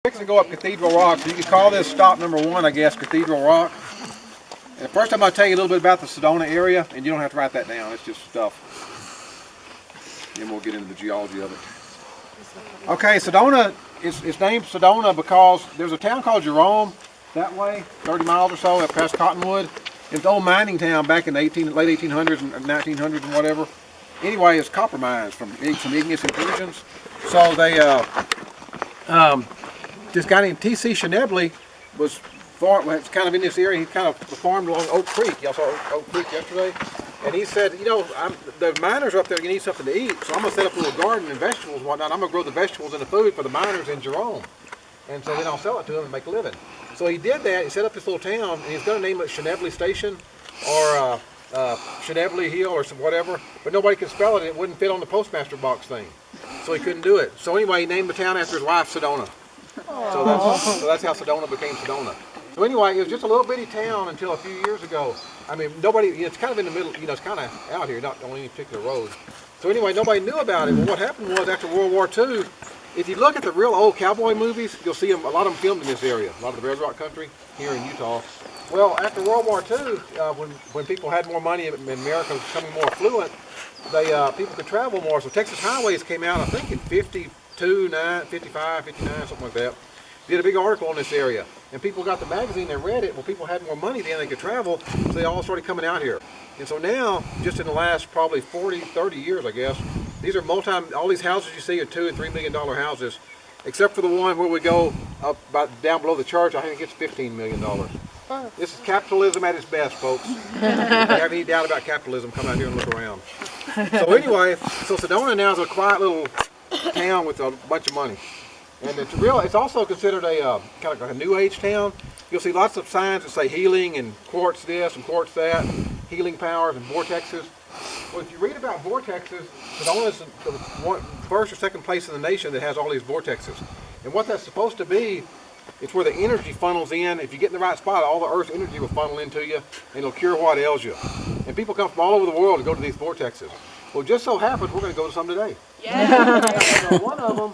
Fixing to go up Cathedral Rock, so you can call this stop number 1, I guess, Cathedral Rock. And first I'm going to tell you a little bit about the Sedona area, and you don't have to write that down, it's just stuff. Then we'll get into the geology of it. Okay, Sedona, it's named Sedona because there's a town called Jerome, that way, 30 miles or so, up past Cottonwood. It's an old mining town back in the late 1800s and 1900s and whatever. Anyway, it's copper mines from some igneous intrusions. So they, this guy named T.C. Schnebly was kind of in this area. He kind of farmed along Oak Creek. Y'all saw Oak Creek yesterday. And he said, you know, the miners are up there, you need something to eat, so I'm going to set up a little garden and vegetables and whatnot. I'm going to grow the vegetables and the food for the miners in Jerome. And so then I'll sell it to them and make a living. So he did that. He set up this little town, and he's going to name it Schnebly Station or Schnebly Hill or some whatever. But nobody could spell it. It wouldn't fit on the postmaster box thing. So he couldn't do it. So anyway, he named the town after his wife, Sedona. So that's how Sedona became Sedona. So anyway, it was just a little bitty town until a few years ago. I mean, nobody, it's kind of in the middle, it's kind of out here, not on any particular road. So anyway, nobody knew about it. But what happened was after World War II, if you look at the real old cowboy movies, you'll see them, a lot of them filmed in this area, a lot of the Bedrock country here in Utah. Well, after World War II, when people had more money and America was becoming more affluent, people could travel more. So Texas highways came out, I think in 52, 55, 59, something like that. Did a big article on this area. And people got the magazine, they read it. Well, people had more money then, they could travel, so they all started coming out here. And so now, just in the last probably 40, 30 years, I guess, these are all these houses you see are $2 and $3 million have, except for the one where we go up down below the church. I think it gets $15 million. This is capitalism at its best, folks. If you have any doubt about capitalism, come out here and look around. So anyway, so Sedona now is a quiet little town with a bunch of money. And it's also considered a kind of like a new age town. You'll see lots of signs that say healing and quartz this and quartz that, healing powers and vortexes. Well, if you read about vortexes, Sedona is the first or second place in the nation that has all these vortexes. And what that's supposed to be, it's where the energy funnels in. If you get in the right spot, all the Earth's energy will funnel into you, and it'll cure what ails you. And people come from all over the world to go to these vortexes. Well, just so happens we're going to go to some today. Yeah. And, one of them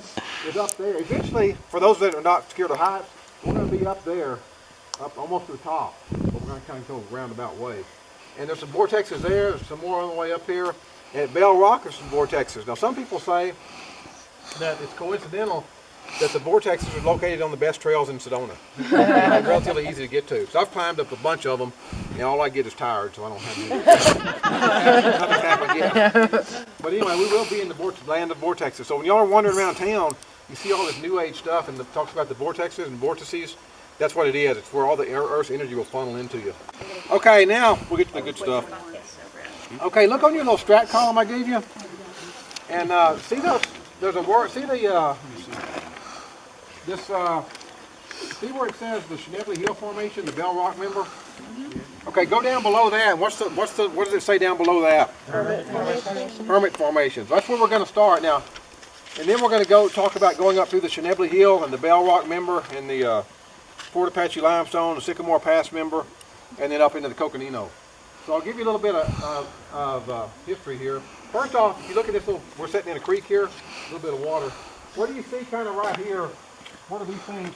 is up there. Eventually, for those that are not scared of heights, we're going to be up there, up almost to the top. But we're going to kind of go a roundabout way. And there's some vortexes there. There's some more on the way up here. And at Bell Rock, there's some vortexes. Now, some people say that it's coincidental that the vortexes are located on the best trails in Sedona. They're relatively easy to get to. So I've climbed up a bunch of them, and all I get is tired, so I don't have any. Nothing's happened yet. But anyway, we will be in the land of vortexes. So when y'all are wandering around town, you see all this new age stuff, and it talks about the vortexes and vortices. That's what it is. It's where all the Earth's energy will funnel into you. Okay, now we'll get to the good stuff. Okay, look on your little strat column I gave you, and see those. There's a word. See the see where it says the Schnebly Hill Formation, the Bell Rock Member? Okay, go down below that. What does it say down below that? Hermit Formation. Hermit Formation. That's where we're going to start now. And then we're going to go talk about going up through the Schnebly Hill and the Bell Rock Member and the Fort Apache Limestone, the Sycamore Pass Member, and then up into the Coconino. So I'll give you a little bit of history here. First off, if you look at this we're sitting in a creek here, a little bit of water. What do you see kind of right here? What are these things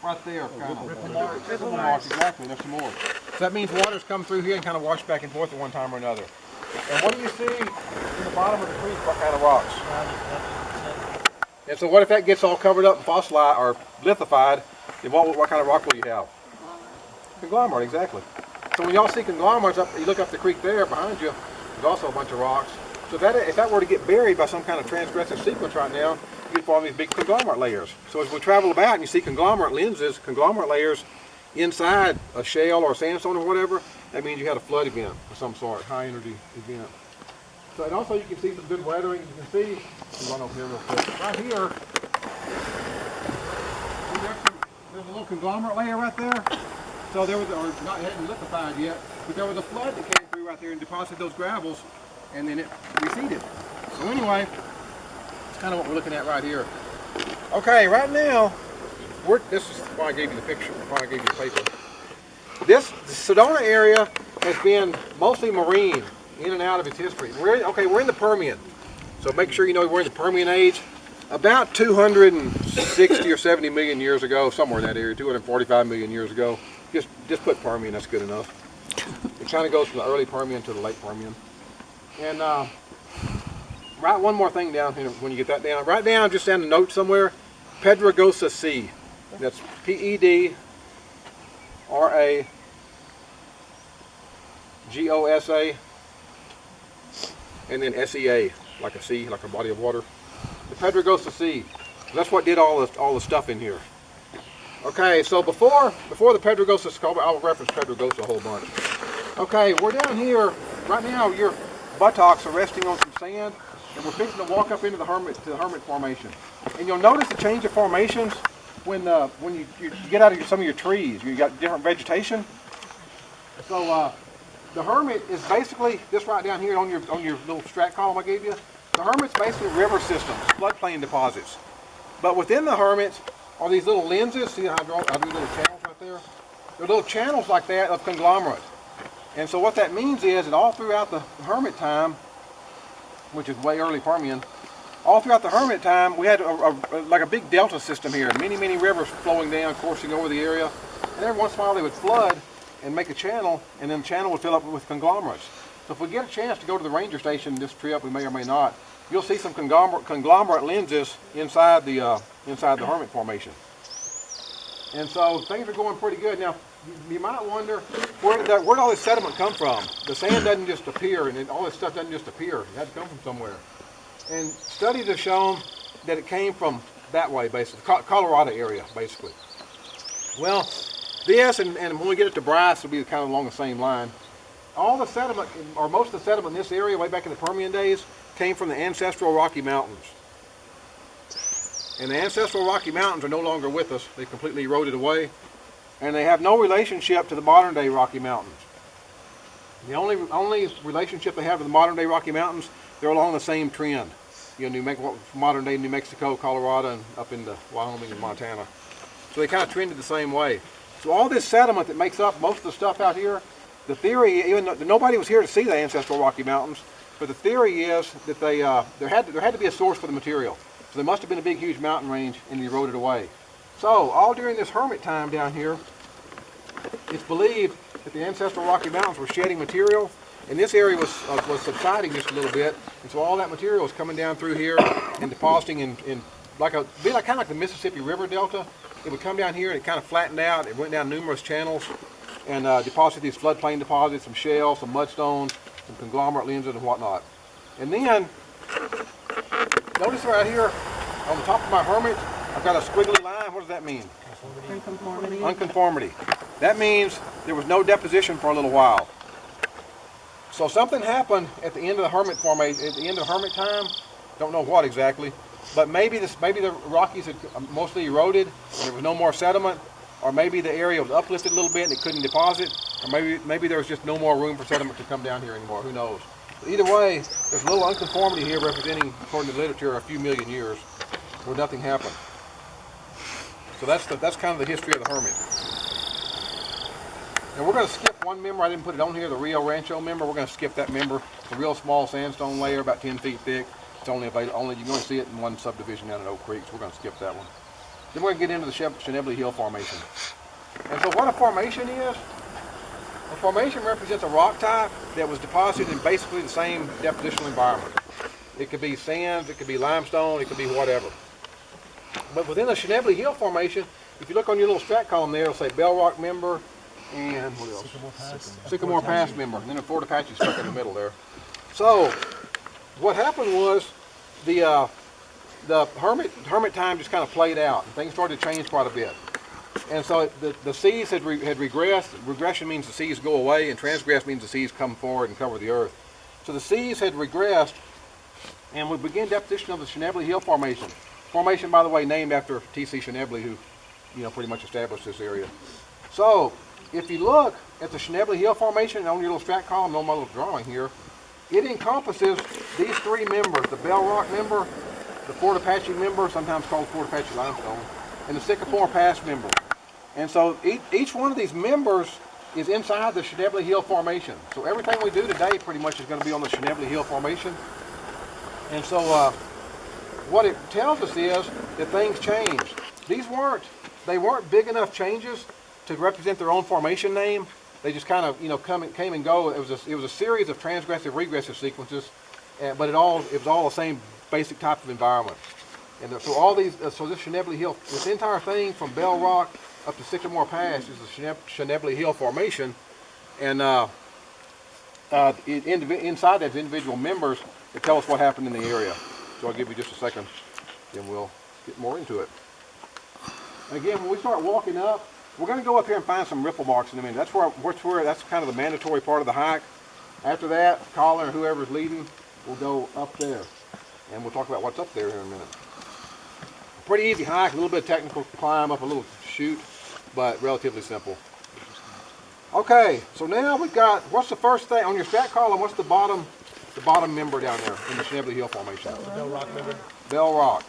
right there? Ripple marks. Exactly, there's some more. So that means water's come through here and kind of washed back and forth at one time or another. And what do you see in the bottom of the creek? What kind of rocks? And so what if that gets all covered up and fossilized or lithified, then what kind of rock will you have? Conglomerate, exactly. So when y'all see conglomerates up, you look up the creek there behind you, there's also a bunch of rocks. So if that were to get buried by some kind of transgressive sequence right now, you'd form these big conglomerate layers. So as we travel about and you see conglomerate lenses, conglomerate layers inside a shale or a sandstone or whatever, that means you had a flood event of some sort, high energy event. So and also you can see some good weathering. You can see, run over here real quick. Right here, there's a little conglomerate layer right there. So there was, or not, it hadn't lithified yet, but there was a flood that came through right there and deposited those gravels, and then it receded. So anyway, that's kind of what we're looking at right here. Okay, right now, this is why I gave you the picture, why I gave you the paper. The Sedona area has been mostly marine, in and out of its history. We're in the Permian. So make sure you know we're in the Permian age. About 260 or 70 million years ago, somewhere in that area, 245 million years ago. Just put Permian, that's good enough. It kind of goes from the early Permian to the late Permian. And write one more thing down here when you get that down. Write down, just down a note somewhere, Pedragosa Sea. That's Pedragosa, and then SEA, like a sea, like a body of water. The Pedragosa Sea. That's what did all the stuff in here. Okay, so before the Pedragosa, I'll reference Pedragosa a whole bunch. Okay, we're down here right now. Your buttocks are resting on some sand, and we're fixing to walk up into the Hermit Formation. And you'll notice the change of formations when you get out of some of your trees. You got different vegetation. So the Hermit is basically this right down here on your little strat column I gave you. The Hermit's basically river systems, floodplain deposits. But within the Hermits are these little lenses. See how I do little channels right there? They're little channels like that of conglomerate. And so what that means is that all throughout the Hermit time, which is way early Permian, all throughout the Hermit time, we had like a big delta system here. Many rivers flowing down, coursing over the area. And every once in a while they would flood and make a channel, and then the channel would fill up with conglomerates. So if we get a chance to go to the ranger station this trip, we may or may not, you'll see some conglomerate lenses inside the Hermit Formation. And so things are going pretty good. Now, you might wonder, where did all this sediment come from? The sand doesn't just appear, and all this stuff doesn't just appear. It had to come from somewhere. And studies have shown that it came from that way, basically, Colorado area, basically. Well, this, and when we get it to Bryce, it'll be kind of along the same line. All the sediment, or most of the sediment in this area, way back in the Permian days, came from the ancestral Rocky Mountains. And the ancestral Rocky Mountains are no longer with us. They completely eroded away. And they have no relationship to the modern day Rocky Mountains. The only relationship they have to the modern day Rocky Mountains, they're along the same trend. You know, modern day New Mexico, Colorado, and up into Wyoming and Montana. So they kind of trended the same way. So all this sediment that makes up most of the stuff out here, the theory, even though nobody was here to see the ancestral Rocky Mountains, but the theory is that there had to be a source for the material. So there must have been a big, huge mountain range and it eroded away. So all during this Hermit time down here, it's believed that the ancestral Rocky Mountains were shedding material, and this area was subsiding just a little bit, and so all that material was coming down through here and depositing in kind of like the Mississippi River Delta. It would come down here and it kind of flattened out. It went down numerous channels and deposited these floodplain deposits, some shales, some mudstones, some conglomerate lenses and whatnot. And then, notice right here on the top of my Hermit, I've got a squiggly line. What does that mean? Unconformity. Unconformity. That means there was no deposition for a little while. So something happened at the end of the Hermit Formation, at the end of Hermit time. Don't know what exactly, but maybe the Rockies had mostly eroded, and there was no more sediment, or maybe the area was uplifted a little bit and it couldn't deposit, or maybe there was just no more room for sediment to come down here anymore. Who knows? But either way, there's a little unconformity here representing, according to the literature, a few million years where nothing happened. So that's kind of the history of the Hermit. And we're going to skip one member. I didn't put it on here, the Rio Rancho member. We're going to skip that member. It's a real small sandstone layer, about 10 feet thick. It's only you can only see it in one subdivision down at Oak Creek, so we're going to skip that one. Then we're going to get into the Schnebly Hill Formation. And so what a formation is, a formation represents a rock type that was deposited in basically the same depositional environment. It could be sands, it could be limestone, it could be whatever. But within the Schnebly Hill Formation, if you look on your little strat column there, it'll say Bell Rock member and what else? Sycamore Pass member. And then a Fort Apache stuck in the middle there. So what happened was the Hermit time just kind of played out, and things started to change quite a bit. And so the seas had regressed. Regression means the seas go away, and transgress means the seas come forward and cover the earth. So the seas had regressed, and we began deposition of the Schnebly Hill Formation. Formation, by the way, named after T.C. Schnebly, who pretty much established this area. So if you look at the Schnebly Hill Formation on your little strat column, on my little drawing here, it encompasses these three members: the Bell Rock member, the Fort Apache member, sometimes called Fort Apache limestone, and the Sycamore Pass member. And so each one of these members is inside the Schnebly Hill Formation. So everything we do today pretty much is going to be on the Schnebly Hill Formation. And so what it tells us is that things changed. They weren't big enough changes to represent their own formation name. They just kind of, came and go. It was a series of transgressive, regressive sequences, but it was all the same basic type of environment. And so all these, so this Schnebly Hill, this entire thing from Bell Rock up to Sycamore Pass is the Schnebly Hill Formation, and inside that's individual members that tell us what happened in the area. So I'll give you just a second, then we'll get more into it. Again, when we start walking up, we're going to go up here and find some ripple marks in a minute. That's kind of the mandatory part of the hike. After that, Colin or whoever's leading will go up there, and we'll talk about what's up there here in a minute. Pretty easy hike, a little bit of technical climb up a little chute, but relatively simple. Okay, so now we've got, what's the first thing on your strat column? What's the bottom member down there in the Schnebly Hill Formation? The Bell Rock member. Bell Rock.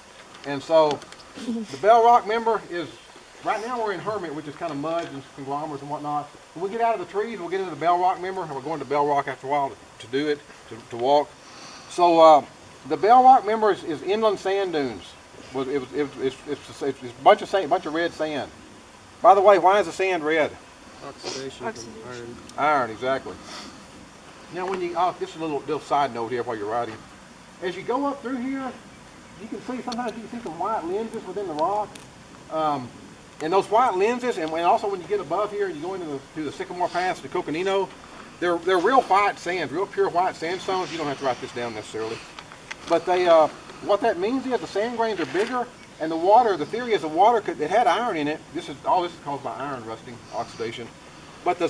And so the Bell Rock member is, right now we're in Hermit, which is kind of mud and conglomerates and whatnot. When we get out of the trees, we'll get into the Bell Rock member, and we're going to Bell Rock after a while to do it, to walk. So the Bell Rock member is inland sand dunes. It's a bunch of red sand. By the way, why is the sand red? Oxidation from iron. Iron, exactly. Now when this is a little side note here while you're riding. As you go up through here, you can see some white lenses within the rock. And those white lenses, and also when you get above here and you go into the Sycamore Pass, the Coconino, they're real white sands, real pure white sandstones. You don't have to write this down necessarily. But what that means is the sand grains are bigger, and the theory is the water it had iron in it. All this is caused by iron rusting, oxidation. But the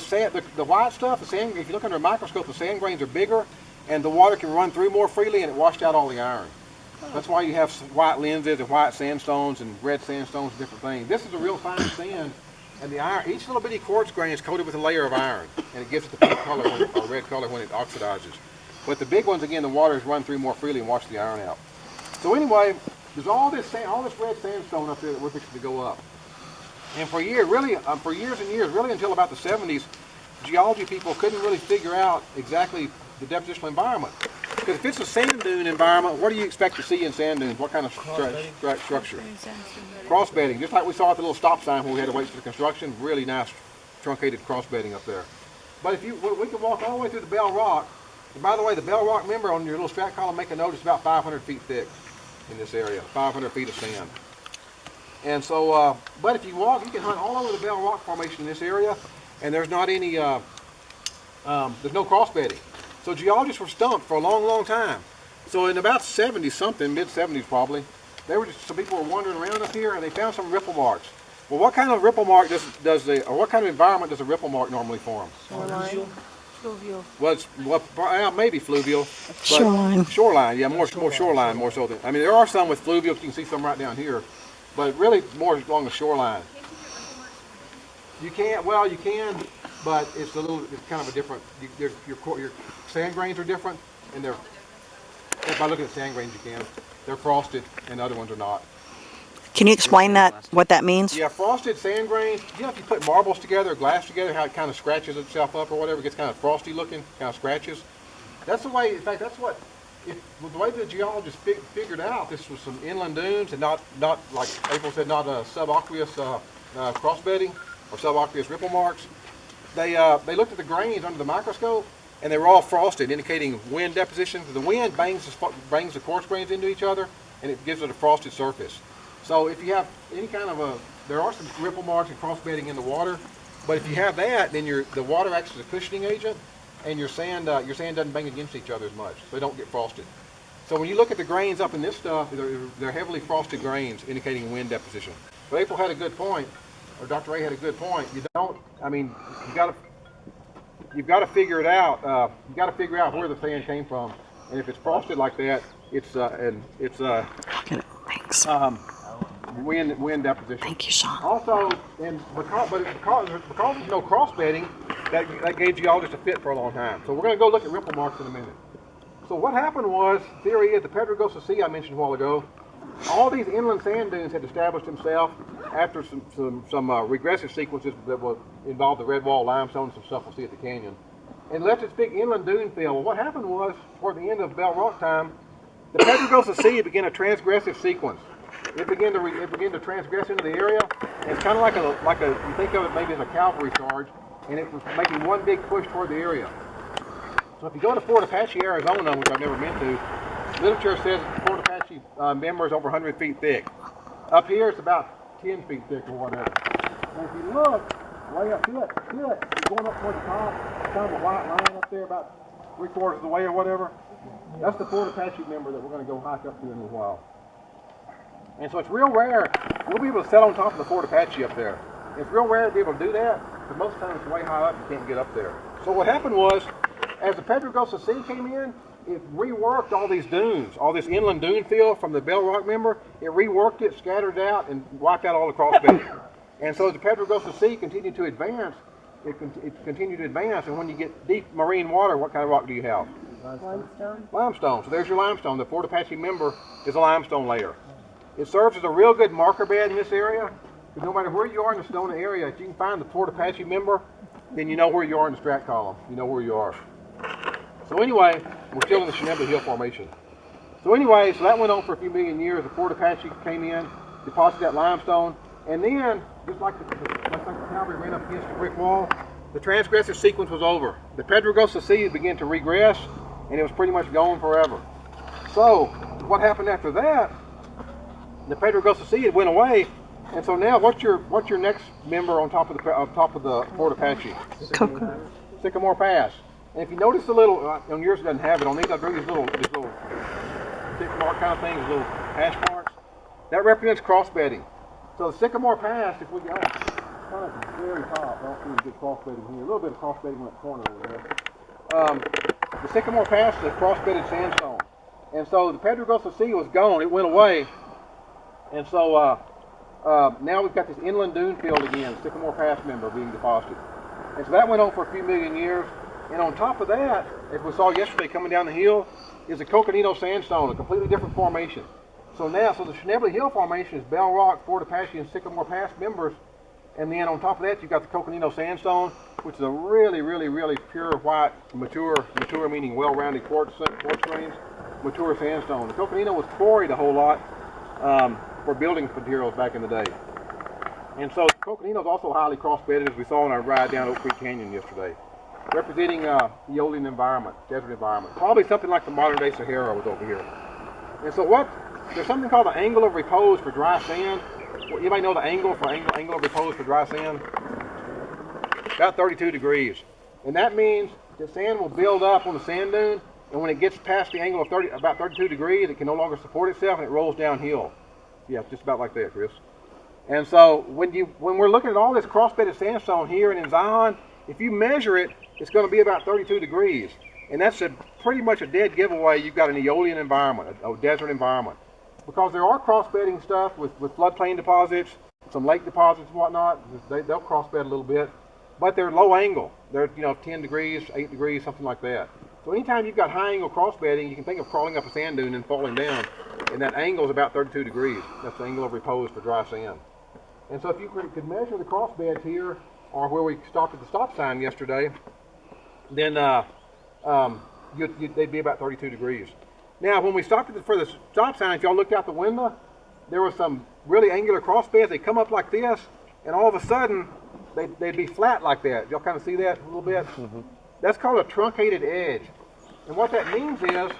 white stuff, the sand, if you look under a microscope, the sand grains are bigger, and the water can run through more freely, and it washed out all the iron. That's why you have white lenses and white sandstones and red sandstones and different things. This is a real fine sand, and the iron, each little bitty quartz grain is coated with a layer of iron, and it gives it the pink color or red color when it oxidizes. But the big ones, again, the water has run through more freely and washed the iron out. So anyway, there's all this red sandstone up there that we're fixing to go up. And for years and years, really until about the 70s, geology people couldn't really figure out exactly the depositional environment. Because if it's a sand dune environment, what do you expect to see in sand dunes? What kind of structure? Cross bedding, just like we saw at the little stop sign when we had to wait for the construction. Really nice truncated cross bedding up there. But we can walk all the way through the Bell Rock. And by the way, the Bell Rock member on your little strat column, make a note, it's about 500 feet thick in this area, 500 feet of sand. And so, but if you walk, you can hunt all over the Bell Rock Formation in this area, and there's not any, there's no cross bedding. So geologists were stumped for a long, long time. So in about 70 something, mid 70s probably, some people were wandering around up here and they found some ripple marks. Well, what kind of ripple mark or what kind of environment does a ripple mark normally form? Fluvial. Well, maybe fluvial. Shoreline. Shoreline, yeah, more shoreline, more so than, I mean, there are some with fluvial, you can see some right down here, but really more along the shoreline. You can, but it's kind of a different, your sand grains are different, and by looking at sand grains you can. They're frosted, and the other ones are not. Can you explain what that means? Yeah, frosted sand grains, if you put marbles together or glass together, how it kind of scratches itself up or whatever, it gets kind of frosty looking, kind of scratches. That's the way, in fact, the way the geologists figured out this was some inland dunes and not like April said, not subaqueous cross bedding or subaqueous ripple marks. They looked at the grains under the microscope, and they were all frosted, indicating wind deposition. The wind bangs the quartz grains into each other, and it gives it a frosted surface. So if you have any kind of there are some ripple marks and cross bedding in the water, but if you have that, then the water acts as a cushioning agent, and your sand doesn't bang against each other as much, so they don't get frosted. So when you look at the grains up in this stuff, they're heavily frosted grains, indicating wind deposition. But April had a good point, or Dr. Ray had a good point. You've got to figure it out. You've got to figure out where the sand came from, and if it's frosted like that, it's wind deposition. Thank you, Sean. Also, because there's no cross bedding, that gave geologists a fit for a long time. So we're going to go look at ripple marks in a minute. So what happened was, theory is the Pedragosa Sea I mentioned a while ago, all these inland sand dunes had established themselves after some regressive sequences that will involve the red wall limestone and some stuff we'll see at the canyon. And left this big inland dune field. Well, what happened was, toward the end of Bell Rock time, the Pedragosa Sea began a transgressive sequence. It began to transgress into the area. And it's kind of like a you think of it maybe as a cavalry charge, and it was making one big push toward the area. So if you go to Fort Apache, Arizona, which I've never been to, literature says Fort Apache member is over 100 feet thick. Up here, it's about 10 feet thick or whatever. And if you look way up to it, you're going up toward the top, kind of a white line up there about 3/4 of the way or whatever. That's the Fort Apache member that we're going to go hike up to in a little while. And so it's real rare. We'll be able to set on top of the Fort Apache up there. It's real rare to be able to do that, but most times it's way high up, you can't get up there. So what happened was, as the Pedragosa Sea came in, it reworked all these dunes, all this inland dune field from the Bell Rock member. It reworked it, scattered it out, and wiped out all the crossbedding. And so as the Pedragosa Sea continued to advance, it continued to advance, and when you get deep marine water, what kind of rock do you have? Limestone. Limestone. So there's your limestone. The Fort Apache member is a limestone layer. It serves as a real good marker bed in this area. Because no matter where you are in the Sedona area, if you can find the Fort Apache member, then you know where you are in the strat column. You know where you are. So anyway, we're still in the Schnebly Hill Formation. So anyway, so that went on for a few million years. The Fort Apache came in, deposited that limestone, and then, just like the cavalry ran up against the brick wall, the transgressive sequence was over. The Pedragosa Sea began to regress, and it was pretty much gone forever. So what happened after that? The Pedragosa Sea had went away, and so now what's your next member on top of the Fort Apache? Sycamore Pass. And if you notice the little on yours it doesn't have it on these, I drew these little tick mark kind of things, little hash marks. That represents crossbedding. So the Sycamore Pass, if we go kind of at the very top, I don't see any good crossbedding here. A little bit of crossbedding in that corner over there. The Sycamore Pass is a crossbedded sandstone, and so the Pedragosa Sea was gone. It went away. And so now we've got this inland dune field again, Sycamore Pass member being deposited. And so that went on for a few million years. And on top of that, as we saw yesterday coming down the hill, is a Coconino Sandstone, a completely different formation. So the Schnebly Hill Formation is Bell Rock, Fort Apache, and Sycamore Pass members. And then on top of that, you've got the Coconino Sandstone, which is a really, really, really pure white, mature meaning well-rounded quartz grains, mature sandstone. The Coconino was quarried a whole lot for building materials back in the day. And so Coconino is also highly cross-bedded, as we saw on our ride down Oak Creek Canyon yesterday, representing Aeolian environment, desert environment. Probably something like the modern-day Sahara was over here. And so there's something called the angle of repose for dry sand. Anybody know the angle of repose for dry sand? About 32 degrees. And that means the sand will build up on the sand dune, and when it gets past the angle of about 32 degrees, it can no longer support itself, and it rolls downhill. Yeah, just about like that, Chris. And so when we're looking at all this cross-bedded sandstone here and in Zion, if you measure it, it's going to be about 32 degrees. And that's pretty much a dead giveaway. You've got an Aeolian environment, a desert environment. Because there are cross-bedding stuff with floodplain deposits, some lake deposits and whatnot. They'll cross-bed a little bit, but they're low angle. They're 10 degrees, 8 degrees, something like that. So anytime you've got high angle cross-bedding, you can think of crawling up a sand dune and falling down, and that angle is about 32 degrees. That's the angle of repose for dry sand. And so if you could measure the cross-beds here, or where we stopped at the stop sign yesterday, then they'd be about 32 degrees. Now, when we stopped for the stop sign, if y'all looked out the window, there were some really angular crossbeds. They come up like this, and all of a sudden, they'd be flat like that. Y'all kind of see that a little bit? Mm-hmm. That's called a truncated edge. And what that means is,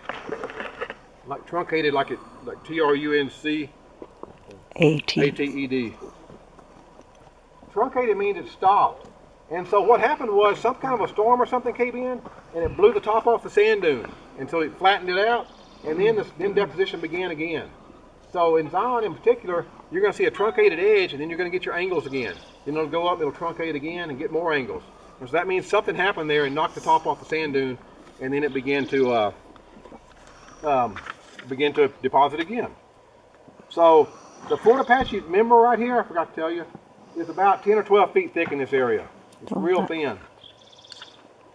like truncated, like Truncated. Truncated means it stopped. And so what happened was some kind of a storm or something came in, and it blew the top off the sand dune. And so it flattened it out, and then deposition began again. So in Zion in particular, you're going to see a truncated edge, and then you're going to get your angles again. Then it'll go up, it'll truncate again, and get more angles. And so that means something happened there and knocked the top off the sand dune, and then it began to deposit again. So the Fort Apache member right here, I forgot to tell you, is about 10 or 12 feet thick in this area. It's real thin.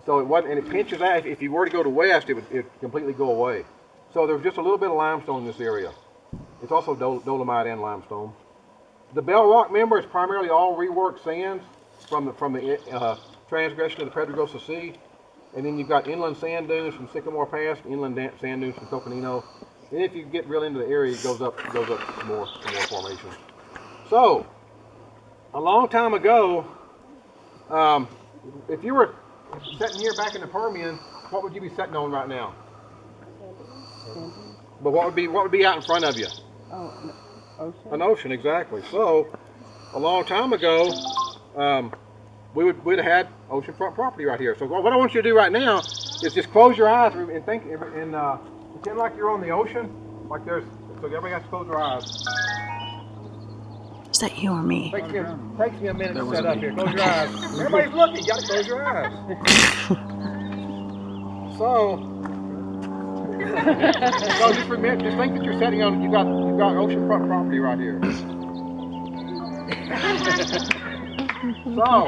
So it wasn't, and it pinches out. If you were to go to west, it would completely go away. So there's just a little bit of limestone in this area. It's also dolomite and limestone. The Bell Rock member is primarily all reworked sands from the transgression of the Pedragosa Sea. And then you've got inland sand dunes from Sycamore Pass, inland sand dunes from Coconino, And if you get real into the area, it goes up more formation. So, a long time ago, if you were sitting here back in the Permian, what would you be sitting on right now? But what would be out in front of you? Oh, ocean. An ocean, exactly. So, a long time ago, we'd have had oceanfront property right here. So what I want you to do right now is just close your eyes and think and pretend like you're on the ocean. Like so everybody has to close their eyes. Is that you or me? Takes me a minute to set up here. Close your eyes. Everybody's looking. You got to close your eyes. So just think that you're sitting on. You got oceanfront property right here. So,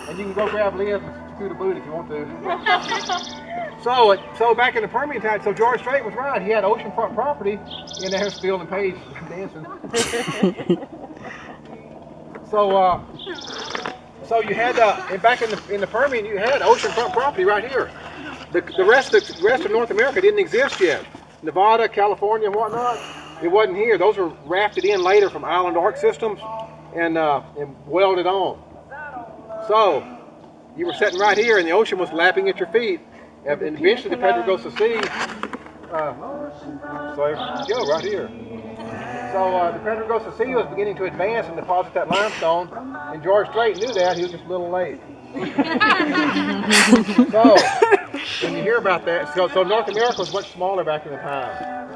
and you can go grab Liz and scoot a boot if you want to. So back in the Permian time, so George Strait was right. He had oceanfront property, and there's Phil and Paige dancing. So you had and back in the Permian, you had oceanfront property right here. The rest of North America didn't exist yet. Nevada, California, and whatnot, it wasn't here. Those were rafted in later from island arc systems and welded on. So you were sitting right here, and the ocean was lapping at your feet. And eventually, the Pedragosa Sea. So there you go, right here. So the Pedragosa Sea was beginning to advance and deposit that limestone, and George Strait knew that. He was just a little late. So when you hear about that, so North America was much smaller back in the time.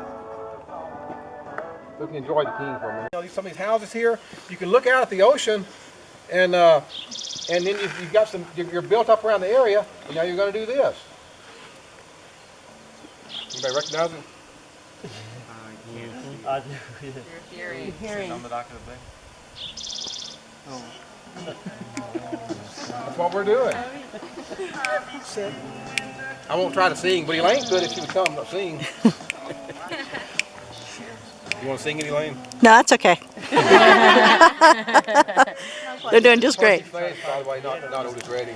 So you can enjoy the king for a minute. You know, some of these houses here, you can look out at the ocean, and then you've got you're built up around the area, and now you're going to do this. Anybody recognize it? You're hearing. On the dock of the bay. That's what we're doing. I won't try to sing, but Elaine could if she would come and sing. You want to sing it, Elaine? No, that's okay. They're doing just great. By the way, not Otis Redding.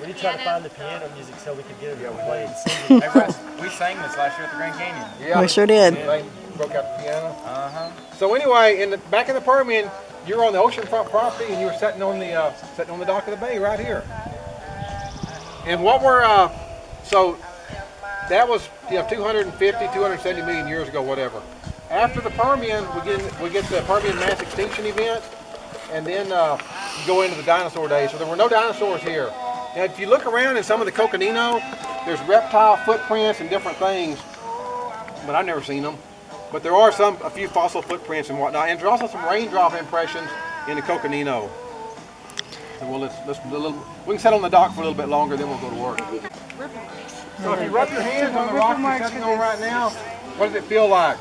We need to try to find the piano music so we can get it to play and sing. We sang this last year at the Grand Canyon. Yeah, We sure did. Elaine broke out the piano. Uh-huh. So anyway, back in the Permian, you were on the oceanfront property, and you were sitting on the dock of the bay right here. And what were so that was 250, 270 million years ago, whatever. After the Permian, we get the Permian mass extinction event, and then you go into the dinosaur days. So there were no dinosaurs here. Now, if you look around in some of the Coconino, there's reptile footprints and different things, but I've never seen them. But there are a few fossil footprints and whatnot, and there's also some raindrop impressions in the Coconino. So we can sit on the dock for a little bit longer, then we'll go to work. So if you rub your hands on the rock you're sitting on right now, what does it feel like?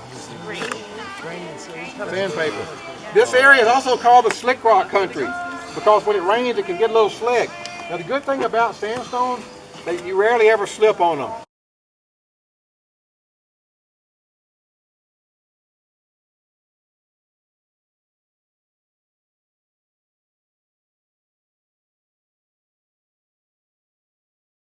Sandpaper. This area is also called the slick rock country because when it rains, it can get a little slick. Now the good thing about sandstones, that you rarely ever slip on them.